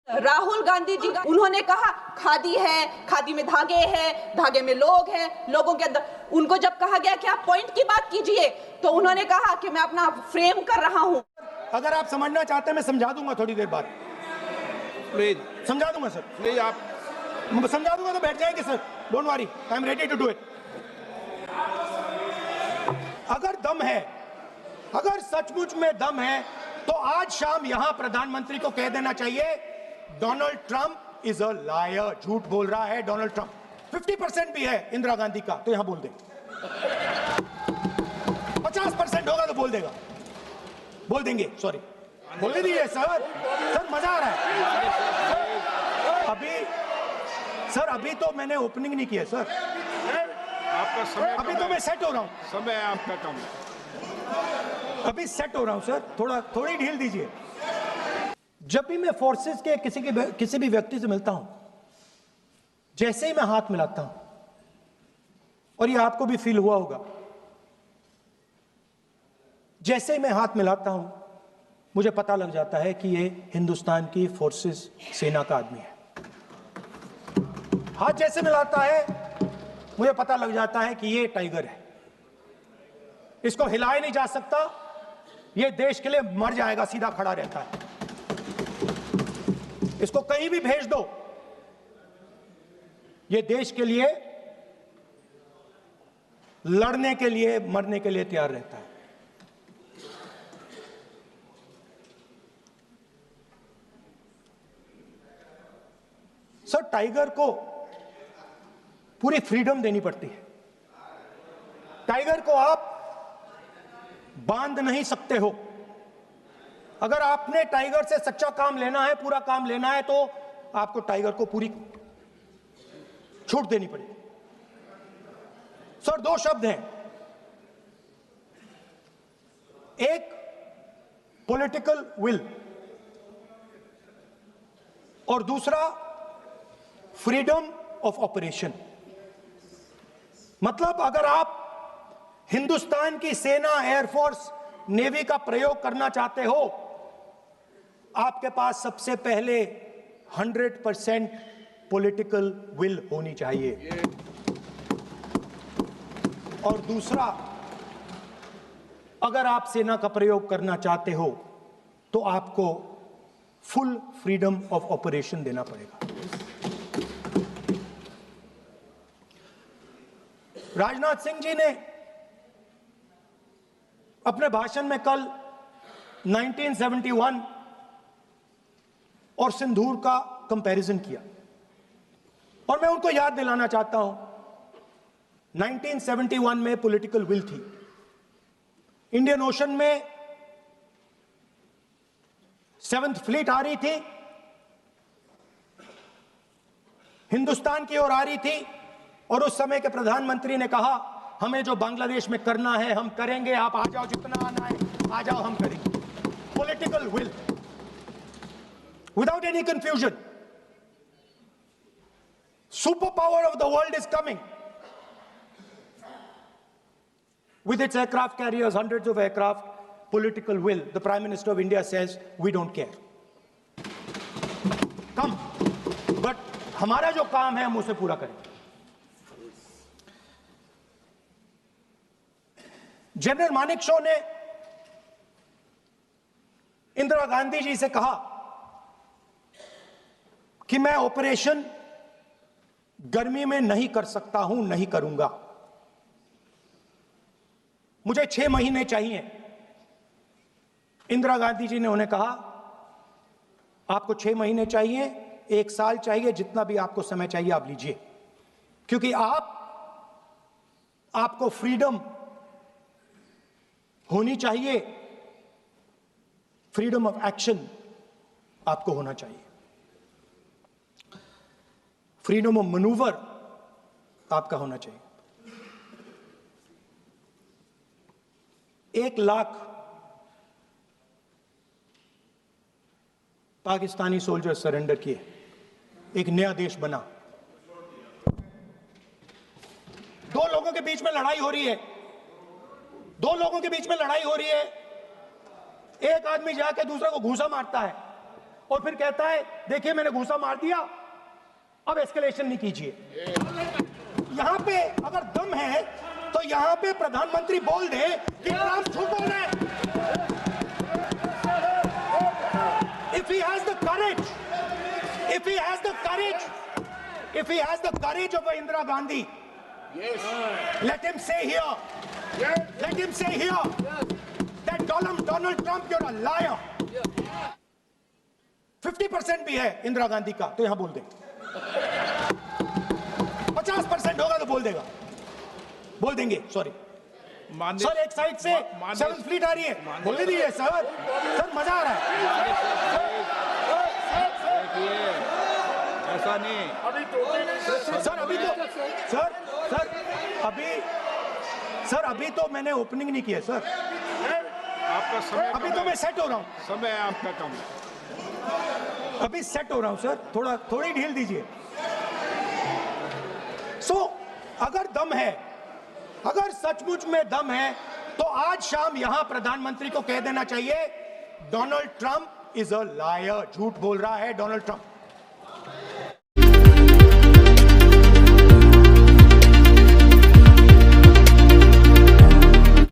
राहुल गांधी जी, उन्होंने कहा खादी है, खादी में धागे हैं, धागे में लोग हैं, लोगों के अंदर। उनको जब कहा गया कि आप पॉइंट की बात कीजिए, तो उन्होंने कहा कि मैं अपना फ्रेम कर रहा हूं। अगर आप समझना चाहते हैं मैं समझा दूंगा थोड़ी देर बाद, प्लीज समझा दूंगा सर, प्लीज आप समझा दूंगा तो बैठ जाएंगे sir, don't worry, I am ready to do it. अगर दम है, अगर सचमुच में दम है, तो आज शाम यहां प्रधानमंत्री को कह देना चाहिए Donald Trump is a liar, झूठ बोल रहा है डोनाल्ड ट्रंप। 50% भी है इंदिरा गांधी का तो यहां बोल दे, 50% होगा तो बोल देगा, बोल देंगे, सॉरी बोल दीजिए सर, सर मजा आ रहा है। अभी तो मैंने ओपनिंग नहीं किया सर, आपका समय, अभी तो मैं सेट हो रहा हूं, समय आपका कम है, अभी सेट हो रहा हूं सर, थोड़ी ढील दीजिए। जब भी मैं फोर्सेस के किसी भी व्यक्ति से मिलता हूं, जैसे ही मैं हाथ मिलाता हूं, और ये आपको भी फील हुआ होगा, जैसे ही मैं हाथ मिलाता हूं मुझे पता लग जाता है कि ये हिंदुस्तान की फोर्सेस सेना का आदमी है। हाथ जैसे मिलाता है मुझे पता लग जाता है कि ये टाइगर है, इसको हिलाया नहीं जा सकता, ये देश के लिए मर जाएगा, सीधा खड़ा रहता है, इसको कहीं भी भेज दो, ये देश के लिए लड़ने के लिए, मरने के लिए तैयार रहता है। सर, टाइगर को पूरी फ्रीडम देनी पड़ती है, टाइगर को आप बांध नहीं सकते हो। अगर आपने टाइगर से सच्चा काम लेना है, पूरा काम लेना है, तो आपको टाइगर को पूरी छूट देनी पड़ेगी। सर, दो शब्द हैं, एक पॉलिटिकल विल और दूसरा फ्रीडम ऑफ ऑपरेशन। मतलब अगर आप हिंदुस्तान की सेना, एयरफोर्स, नेवी का प्रयोग करना चाहते हो, आपके पास सबसे पहले 100% पॉलिटिकल विल होनी चाहिए, और दूसरा, अगर आप सेना का प्रयोग करना चाहते हो तो आपको फुल फ्रीडम ऑफ ऑपरेशन देना पड़ेगा। राजनाथ सिंह जी ने अपने भाषण में कल 1971 और सिंदूर का कंपैरिजन किया, और मैं उनको याद दिलाना चाहता हूं, 1971 में पॉलिटिकल विल थी, इंडियन ओशन में 7th फ्लीट आ रही थी, हिंदुस्तान की ओर आ रही थी, और उस समय के प्रधानमंत्री ने कहा हमें जो बांग्लादेश में करना है हम करेंगे, आप आ जाओ, जितना आना है आ जाओ, हम करेंगे। Political will without any confusion. Super power of the world is coming with its aircraft carriers, hundreds of aircraft, political will. The Prime Minister of India says, we don't care. Come. But हमारा जो काम है हम उसे पूरा करें। General Manekshaw ने इंदिरा गांधी जी से कहा कि मैं ऑपरेशन गर्मी में नहीं कर सकता हूं, नहीं करूंगा, मुझे 6 महीने चाहिए। इंदिरा गांधी जी ने उन्हें कहा आपको 6 महीने चाहिए, 1 साल चाहिए, जितना भी आपको समय चाहिए आप लीजिए, क्योंकि आपको फ्रीडम होनी चाहिए, फ्रीडम ऑफ एक्शन आपको होना चाहिए, फ्रीडम ऑफ मैनूवर आपका होना चाहिए। 1 लाख पाकिस्तानी सोल्जर सरेंडर किए, एक नया देश बना। 2 लोगों के बीच में लड़ाई हो रही है, 2 लोगों के बीच में लड़ाई हो रही है, एक आदमी जाके दूसरे को घूंसा मारता है, और फिर कहता है देखिए मैंने घूसा मार दिया, अब एस्केलेशन नहीं कीजिए। यहां पे अगर दम है तो यहां पे प्रधानमंत्री बोल दे कि ट्रंप झूठ बोल रहे हैं। If he has the courage, if he has the courage of Indira Gandhi, let him say here that Donald Trump, you're a liar. 50% भी है इंदिरा गांधी का तो यहां बोल दे, 50% होगा तो बोल देंगे। सॉरी सर, एक साइड से 7th फ्लीट आ रही है, बोल दीजिए सर मजा आ रहा है। ऐसा नहीं सर अभी तो मैंने ओपनिंग नहीं किया सर, आपका समय अभी तो मैं सेट हो रहा हूं, समय आपका कम है। अभी सेट हो रहा हूं सर, थोड़ी ढील दीजिए। अगर दम है, अगर सचमुच में दम है तो आज शाम यहां प्रधानमंत्री को कह देना चाहिए Donald Trump is a liar, झूठ बोल रहा है डोनाल्ड ट्रंप।